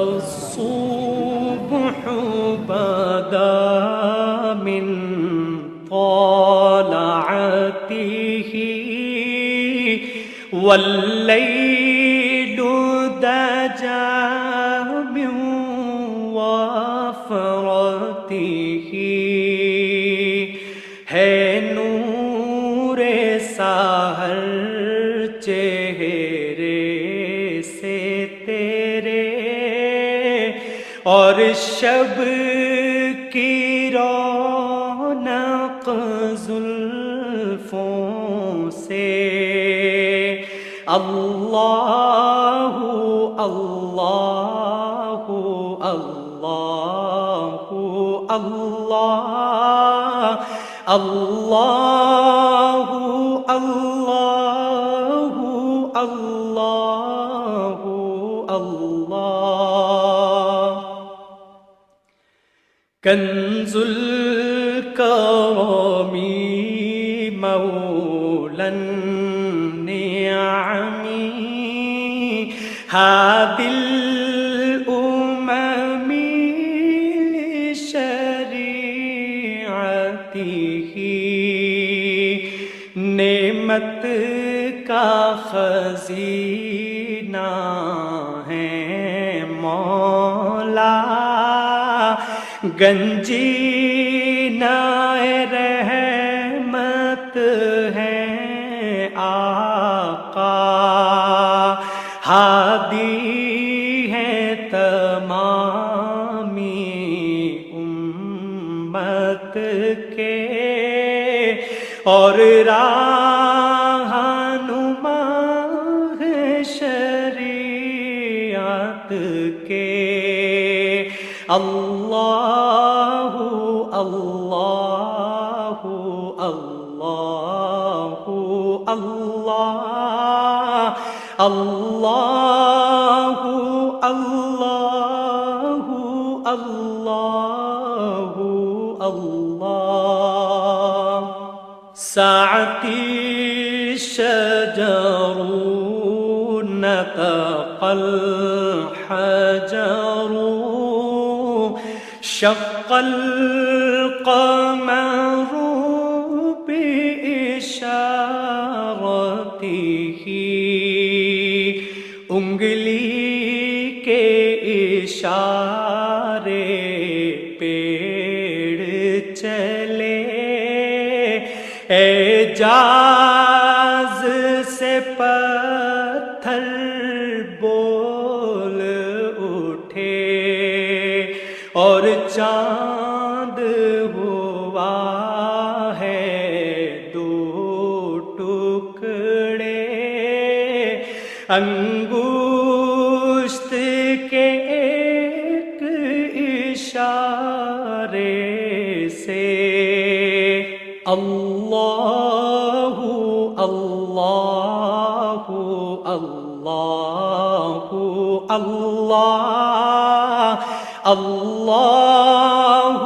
الصبح بدا من طلعته والليل دجى من وفرته ہے نور سحر چہرے سے تیرے اور شب کی رونق زلفوں سے اللہ اللہ اللہ اللہ اللہ اللہ اللہ اللہ کنز الکرم مولا النعم هادي الأمم لشريعته نعمت کا خزینہ ہے مولا گنجینہ رحمت ہے آقا ہادی ہے تمامی امت کے اور رہنما ہے شریعت کے اللہ اللہ اللہ اللہ اللہ اللہ اللہ اللہ ساعتی شجر نطق الحجر شق القمر بإشارته انگلی کے اشارے پیڑ چلے اعجاز سے پتھر بول اٹھے اور چاند ہوا ہے دو ٹکڑے انگشت کے ایک اشارے سے اللہ اللہ اللہ اللہ اللہ اللہ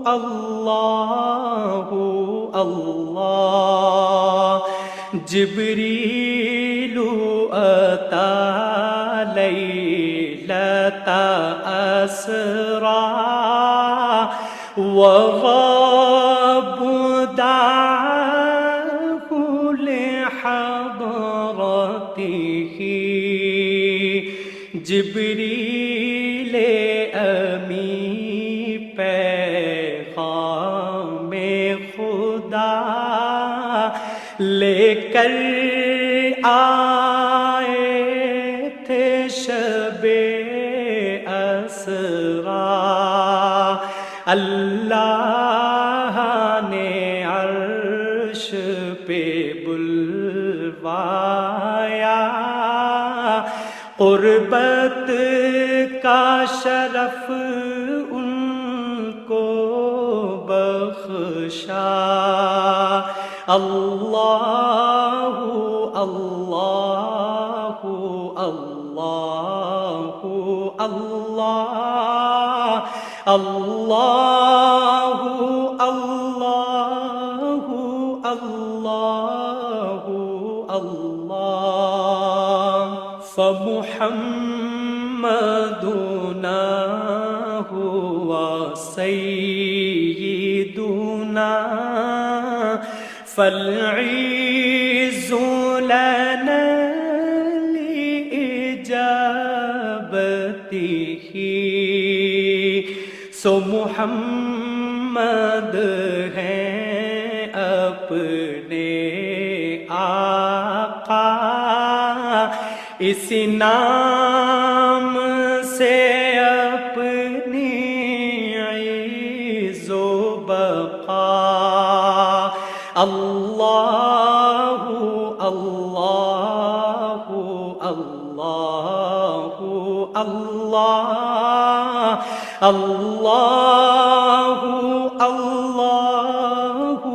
اللہ اللہ جبریل اتا لیلۃ اسرا وغاب دعاه لحضرته جبریل امی پیغام خدا لے کر آئے تھے شب اسرا اللہ نے عرش پہ بلوایا قربت کا شرف ان کو بخشا اللہ اللہ اللہ اللہ اللہ اللہ اللہ اللہ فمحمدنا هو سيدنا فالعز لنا لإجابته سو محمد ہیں اپنے آقا اسی نام سے اپنی عز و بقا اللہ اللہ اللہ اللہ اللہ اللہ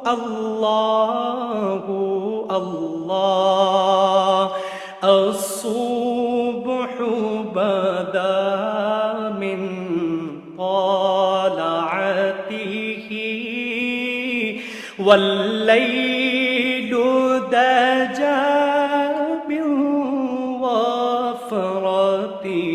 اللہ اللہ الصبح بدا من طلعته والليل دجى من وفرته